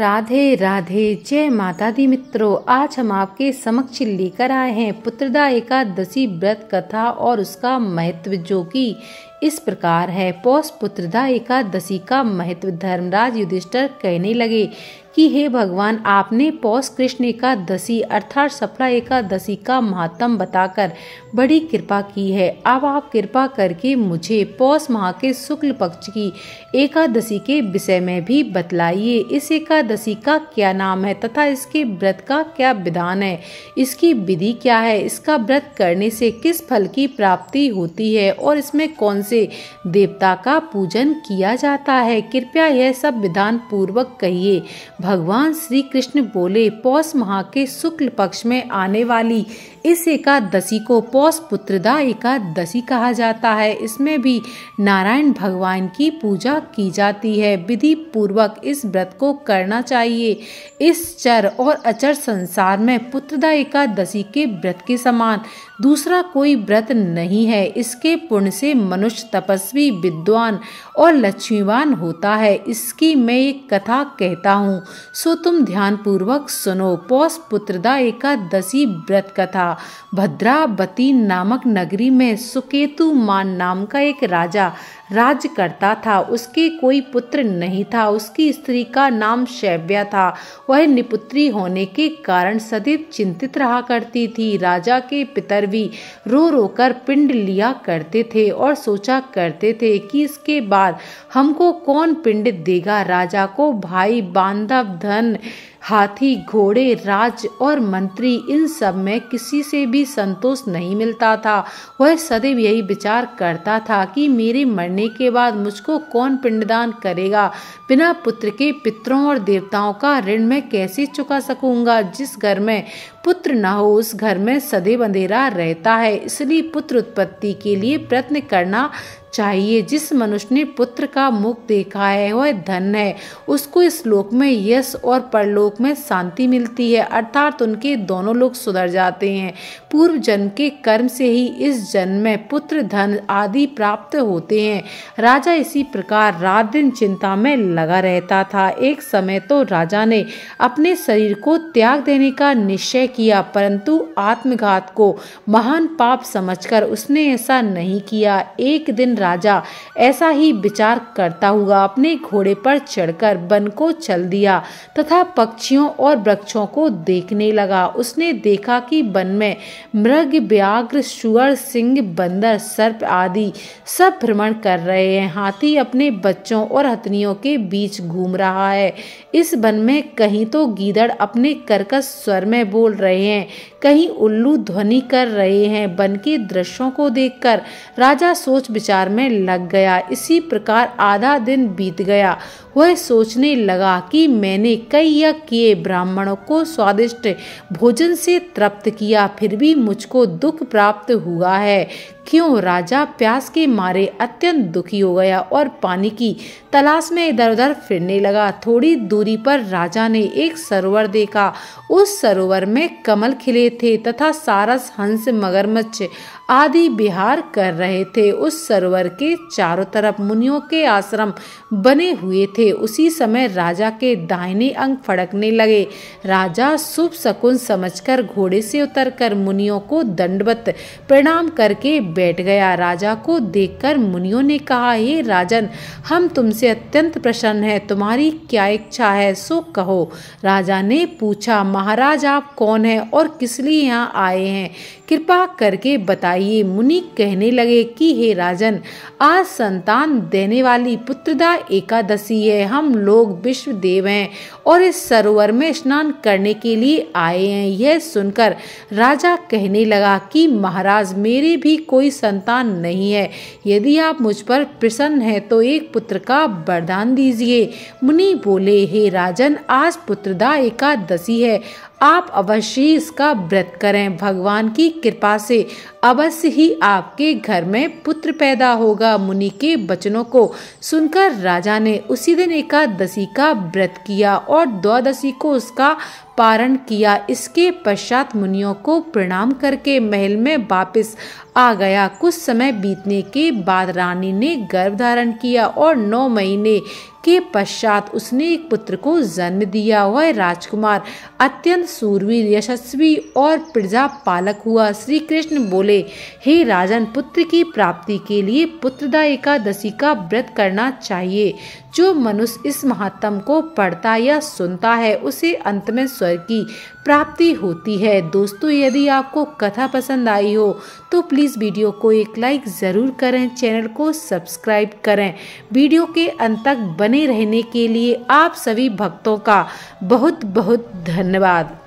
राधे राधे। जय माता दी मित्रों, आज हम आपके समक्ष लेकर आए हैं पुत्रदा एकादशी व्रत कथा और उसका महत्व, जो कि इस प्रकार है। पौष पुत्रदा एकादशी का महत्व। धर्मराज युधिष्ठिर कहने लगे कि हे भगवान, आपने पौष कृष्ण एकादशी अर्थात सफला एकादशी का महात्म बताकर बड़ी कृपा की है। अब आप कृपा करके मुझे पौष माह के शुक्ल पक्ष की एकादशी के विषय में भी बतलाइए। इस एकादशी का क्या नाम है तथा इसके व्रत का क्या विधान है, इसकी विधि क्या है, इसका व्रत करने से किस फल की प्राप्ति होती है और इसमें कौन से देवता का पूजन किया जाता है। कृपया यह सब विधान पूर्वक कहिए। भगवान श्री कृष्ण बोले, पौष माह के शुक्ल पक्ष में आने वाली इस एकादशी को पौष पुत्रदा एकादशी कहा जाता है। इसमें भी नारायण भगवान की पूजा की जाती है। विधि पूर्वक इस व्रत को करना चाहिए। इस चर और अचर संसार में पुत्रदा एकादशी के व्रत के समान दूसरा कोई व्रत नहीं है। इसके पुण्य से मनुष्य तपस्वी, विद्वान और लक्ष्मीवान होता है। इसकी मैं एक कथा कहता हूँ, सो तुम ध्यान पूर्वक सुनो। पौष पुत्रदा एकादशी व्रत कथा। भद्रावती नामक नगरी में सुकेतुमान नाम का एक राजा राज्य करता था। उसके कोई पुत्र नहीं था। उसकी स्त्री का नाम शैव्या था। वह निपुत्री होने के कारण सदैव चिंतित रहा करती थी। राजा के पितर भी रो रो कर पिंड लिया करते थे और सोचा करते थे कि इसके बाद हमको कौन पिंड देगा। राजा को भाई, बांधव, धन, हाथी, घोड़े, राज और मंत्री, इन सब में किसी से भी संतोष नहीं मिलता था। वह सदैव यही विचार करता था कि मेरे मरने के बाद मुझको कौन पिंडदान करेगा। बिना पुत्र के पितरों और देवताओं का ऋण मैं कैसे चुका सकूंगा। जिस घर में पुत्र न हो उस घर में सदैव अंधेरा रहता है। इसलिए पुत्र उत्पत्ति के लिए प्रयत्न करना चाहिए। जिस मनुष्य ने पुत्र का मुख देखा है वह धन्य है। उसको इस लोक में यश और परलोक में शांति मिलती है, अर्थात उनके दोनों लोग सुधर जाते हैं। पूर्व जन्म के कर्म से ही इस जन्म में पुत्र, धन आदि प्राप्त होते हैं। राजा इसी प्रकार रात दिन चिंता में लगा रहता था। एक समय तो राजा ने अपने शरीर को त्याग देने का निश्चय किया, परंतु आत्मघात को महान पाप समझकर उसने ऐसा नहीं किया। एक दिन राजा ऐसा ही विचार करता हुआ अपने घोड़े पर चढ़कर वन को चल दिया तथा पक्षियों और वृक्षों को देखने लगा। उसने देखा कि वन में मृग, व्याघ्र, शुअर, सिंह, बंदर, सर्प आदि सब भ्रमण कर रहे हैं। हाथी अपने बच्चों और हथनियों के बीच घूम रहा है। इस वन में कहीं तो गीदड़ अपने कर्कश स्वर में बोल रहे हैं, कहीं उल्लू ध्वनि कर रहे हैं। वन के दृश्यों को देखकर राजा सोच विचार में लग गया। इसी प्रकार आधा दिन बीत गया। वह सोचने लगा कि मैंने कई यज्ञ किए, ब्राह्मणों को स्वादिष्ट भोजन से तृप्त किया, फिर भी मुझको दुख प्राप्त हुआ है। क्यों? राजा प्यास के मारे अत्यंत दुखी हो गया और पानी की तलाश में इधर उधर फिरने लगा। थोड़ी दूरी पर राजा ने एक सरोवर देखा। उस सरोवर में कमल खिले थे तथा सारस, हंस, मगरमच्छ आदि विहार कर रहे थे। उस सरोवर के चारों तरफ मुनियों के आश्रम बने हुए थे। उसी समय राजा के दाहिने अंग फड़कने लगे। राजा शुभ शकुन समझकर घोड़े से उतरकर मुनियों को दंडवत प्रणाम करके बैठ गया। राजा को देखकर मुनियों ने कहा, हे राजन, हम तुमसे अत्यंत प्रसन्न हैं। तुम्हारी क्या इच्छा है सो कहो। राजा ने पूछा, महाराज आप कौन हैं और किस लिए यहाँ आए हैं, कृपा करके बताइए। मुनि कहने लगे कि हे राजन, आज संतान देने वाली पुत्रदा एकादशी है। हम लोग विश्व देव हैं और इस सरोवर में स्नान करने के लिए आए हैं। यह सुनकर राजा कहने लगा कि महाराज, मेरे भी कोई संतान नहीं है। यदि आप मुझ पर प्रसन्न हैं तो एक पुत्र का वरदान दीजिए। मुनि बोले, हे राजन, आज पुत्रदा एकादशी है, आप अवश्य इसका व्रत करें। भगवान की कृपा से अवश्य ही आपके घर में पुत्र पैदा होगा। मुनि के वचनों को सुनकर राजा ने उसी दिन एकादशी का व्रत किया और द्वादशी को उसका पारण किया। इसके पश्चात मुनियों को प्रणाम करके महल में वापस आ गया। कुछ समय बीतने के बाद रानी ने गर्भ धारण किया और 9 महीने के पश्चात उसने एक पुत्र को जन्म दिया। वह राजकुमार अत्यंत सूरवीर, यशस्वी और प्रजा पालक हुआ। श्री कृष्ण बोले, हे राजन, पुत्र की प्राप्ति के लिए पुत्रदा एकादशी का व्रत करना चाहिए। जो मनुष्य इस महात्म को पढ़ता या सुनता है उसे अंत में स्वर्ग की प्राप्ति होती है। दोस्तों, यदि आपको कथा पसंद आई हो तो प्लीज़ वीडियो को एक लाइक ज़रूर करें, चैनल को सब्सक्राइब करें। वीडियो के अंत तक बने रहने के लिए आप सभी भक्तों का बहुत बहुत धन्यवाद।